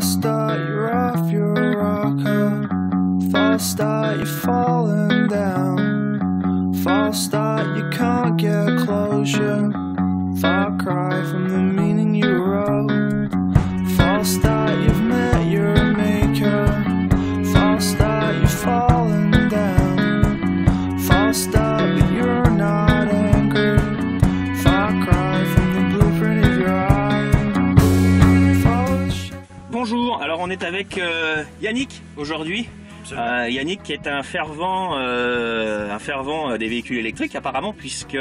False start, you're off your rocker. False start, you're falling down. False start, you can't get closure. Far cry from the meaning you wrote. False start, you've met your maker. False start, you're falling down. False start, but you're not angry. Far cry from the blueprint of your eye. Bonjour, alors on est avec Yannick aujourd'hui. Yannick qui est un fervent des véhicules électriques apparemment, puisque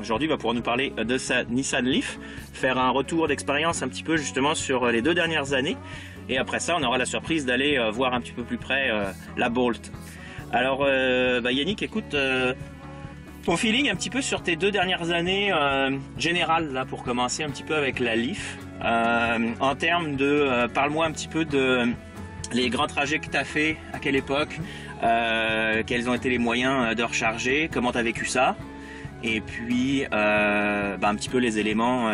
aujourd'hui il va pouvoir nous parler de sa Nissan Leaf, faire un retour d'expérience un petit peu justement sur les 2 dernières années, et après ça on aura la surprise d'aller voir un petit peu plus près la Bolt. Alors Yannick, écoute, ton feeling un petit peu sur tes 2 dernières années générales là, pour commencer un petit peu avec la Leaf, en termes de parle-moi un petit peu de les grands trajets que tu as fait, à quelle époque, quels ont été les moyens de recharger, comment tu as vécu ça, et puis un petit peu les éléments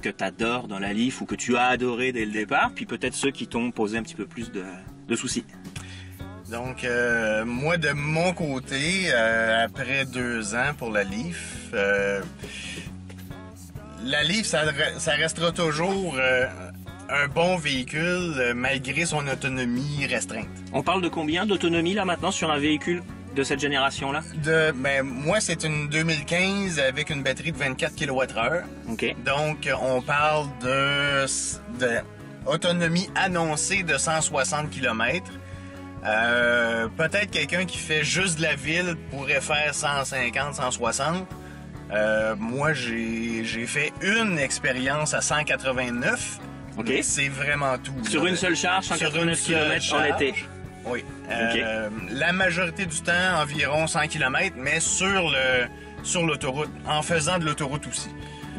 que tu adores dans la Leaf ou que tu as adoré dès le départ, puis peut-être ceux qui t'ont posé un petit peu plus de soucis. Donc, moi de mon côté, après 2 ans pour la Leaf, ça restera toujours un bon véhicule malgré son autonomie restreinte. On parle de combien d'autonomie là maintenant sur un véhicule de cette génération-là? Moi, c'est une 2015 avec une batterie de 24 kWh. OK. Donc, on parle de autonomie annoncée de 160 km. Peut-être quelqu'un qui fait juste de la ville pourrait faire 150, 160. Moi, j'ai fait une expérience à 189. Okay. C'est vraiment tout. Sur une seule charge, 189 km en été. Oui. Okay. La majorité du temps, environ 100 km, mais sur l'autoroute, en faisant de l'autoroute aussi.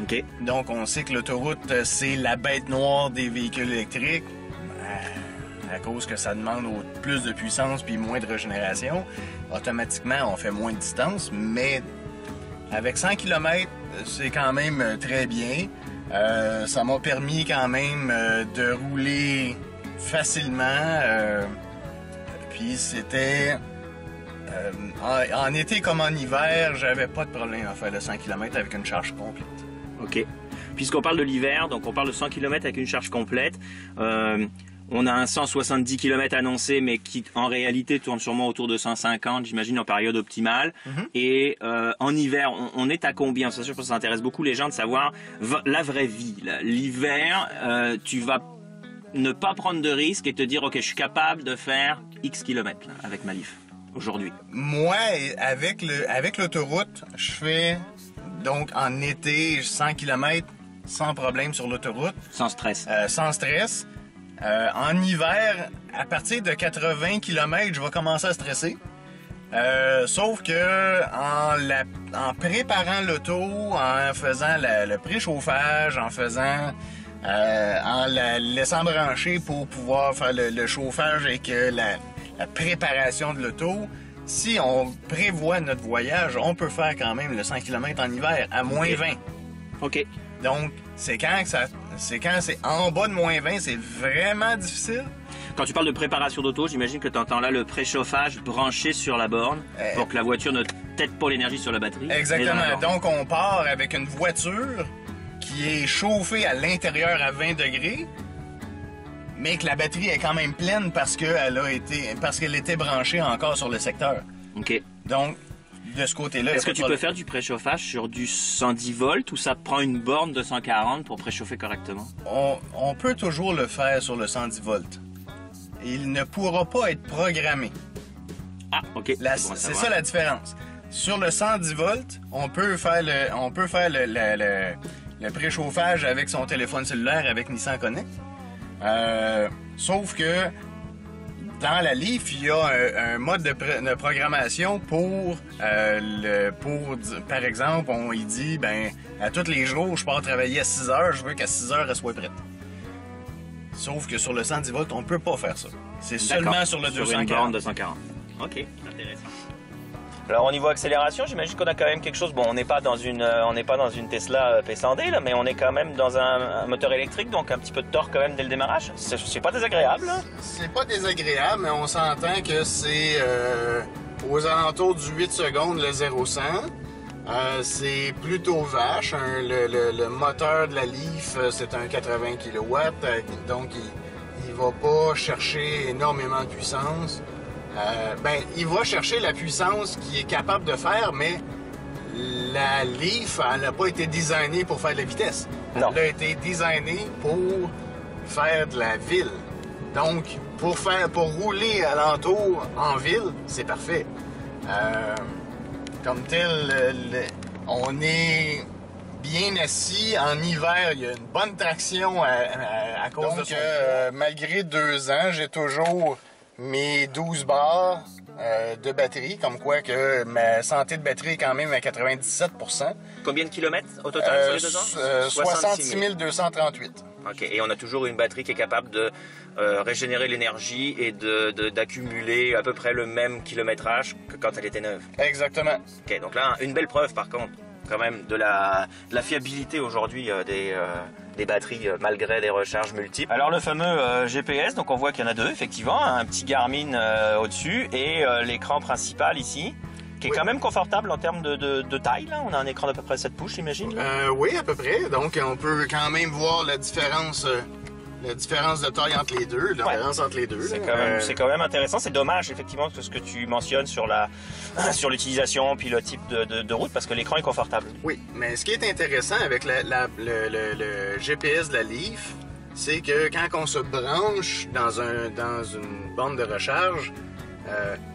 Okay. Donc, on sait que l'autoroute, c'est la bête noire des véhicules électriques, à cause que ça demande plus de puissance puis moins de régénération. Automatiquement, on fait moins de distance, mais avec 100 km, c'est quand même très bien. Ça m'a permis quand même de rouler facilement. Puis c'était... en été comme en hiver, j'avais pas de problème à faire le 100 km avec une charge complète. OK. Puisqu'on parle de l'hiver, donc on parle de 100 km avec une charge complète. On a un 170 km annoncé, mais qui en réalité tourne sûrement autour de 150, j'imagine, en période optimale. Et en hiver, on est à combien? C'est sûr que ça intéresse beaucoup les gens de savoir la vraie vie. L'hiver, tu vas ne pas prendre de risques et te dire, OK, je suis capable de faire X kilomètres avec ma Leaf aujourd'hui. Moi, avec l'autoroute, je fais donc en été 100 km sans problème sur l'autoroute. Sans stress. Sans stress. En hiver, à partir de 80 km, je vais commencer à stresser. Sauf que en préparant l'auto, en faisant le préchauffage, en la laissant brancher pour pouvoir faire le chauffage et que la préparation de l'auto, si on prévoit notre voyage, on peut faire quand même le 100 km en hiver à moins 20. OK. Donc, c'est quand c'est en bas de moins 20, c'est vraiment difficile. Quand tu parles de préparation d'auto, j'imagine que tu entends là le préchauffage branché sur la borne pour que la voiture ne tète pas l'énergie sur la batterie. Exactement. Donc, on part avec une voiture qui est chauffée à l'intérieur à 20 degrés, mais que la batterie est quand même pleine parce qu'elle était branchée encore sur le secteur. OK. Donc, de ce côté-là... Est-ce que tu peux faire du préchauffage sur du 110 volts ou ça prend une borne de 140 pour préchauffer correctement? On peut toujours le faire sur le 110 volts. Il ne pourra pas être programmé. Ah, OK. C'est ça la différence. Sur le 110 volts, on peut faire le préchauffage avec son téléphone cellulaire avec Nissan Connect. Sauf que dans la Leaf, il y a un mode de programmation pour par exemple, il dit, à tous les jours, je pars travailler à 6 heures, je veux qu'à 6 heures, elle soit prête. Sauf que sur le 110 volts, on peut pas faire ça. C'est seulement sur le 240. Sur une borne de 140. OK, intéressant. Alors au niveau accélération, j'imagine qu'on a quand même quelque chose. Bon, on n'est pas dans une Tesla P100D là, mais on est quand même dans un moteur électrique, donc un petit peu de torque quand même dès le démarrage. C'est pas désagréable. Hein? C'est pas désagréable, mais on s'entend que c'est aux alentours du 8 secondes le 0-100. C'est plutôt vache. Le moteur de la Leaf, c'est un 80 kW, donc il va pas chercher énormément de puissance. Il va chercher la puissance qu'il est capable de faire, mais la Leaf, elle n'a pas été designée pour faire de la vitesse. Non. Elle a été designée pour faire de la ville. Donc, pour rouler alentour en ville, c'est parfait. Comme tel, on est bien assis. En hiver, il y a une bonne traction à cause de ça. Malgré 2 ans, j'ai toujours mes 12 bars de batterie, comme quoi que ma santé de batterie est quand même à 97%. Combien de kilomètres au total sur les 2 ans? 66 238. Ok, et on a toujours une batterie qui est capable de régénérer l'énergie et d'accumuler à peu près le même kilométrage que quand elle était neuve. Exactement. Ok, donc là, une belle preuve par contre, quand même, de la fiabilité aujourd'hui des batteries malgré des recharges multiples. Alors le fameux GPS, donc on voit qu'il y en a 2, effectivement, un petit Garmin au-dessus et l'écran principal ici, qui est quand même confortable en termes de taille. Là. On a un écran d'à peu près 7 pouces, j'imagine. Oui, à peu près. Donc on peut quand même voir la différence de taille entre les deux, la différence entre les deux. C'est quand même intéressant. C'est dommage, effectivement, tout ce que tu mentionnes sur l'utilisation puis le type de route, parce que l'écran est confortable. Oui, mais ce qui est intéressant avec le GPS de la Leaf, c'est que quand on se branche dans une borne de recharge,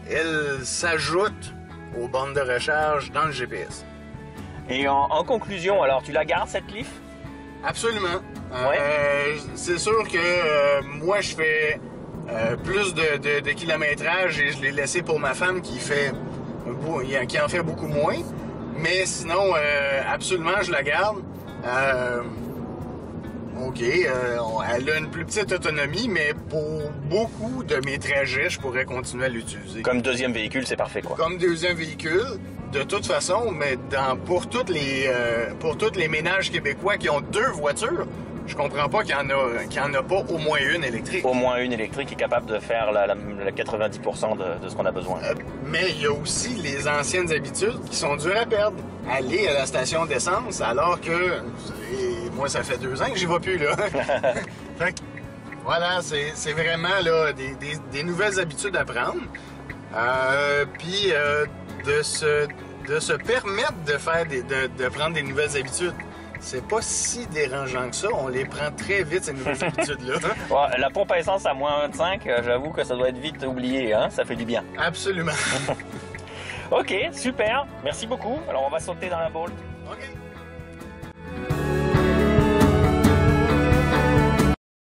elle s'ajoute aux bornes de recharge dans le GPS. Et en conclusion, alors, tu la gardes, cette Leaf? Absolument. Ouais. C'est sûr que moi, je fais plus de kilométrage et je l'ai laissé pour ma femme qui en fait beaucoup moins. Mais sinon, absolument, je la garde. Elle a une plus petite autonomie, mais pour beaucoup de mes trajets, je pourrais continuer à l'utiliser. Comme deuxième véhicule, c'est parfait, quoi. Comme deuxième véhicule, de toute façon, mais pour tous les ménages québécois qui ont 2 voitures, je comprends pas qu'il y en a pas au moins une électrique. Au moins une électrique est capable de faire la 90% de ce qu'on a besoin. Mais il y a aussi les anciennes habitudes qui sont dures à perdre. Aller à la station d'essence, alors que moi, ça fait 2 ans que j'y vais plus, là. Fait que, voilà, c'est vraiment là, des nouvelles habitudes à prendre. Puis de se permettre de prendre des nouvelles habitudes. C'est pas si dérangeant que ça. On les prend très vite, ces nouvelles habitudes-là. Ouais, la pompe à essence à moins 25, j'avoue que ça doit être vite oublié, hein? Ça fait du bien. Absolument. Ok, super. Merci beaucoup. Alors, on va sauter dans la bolt. OK.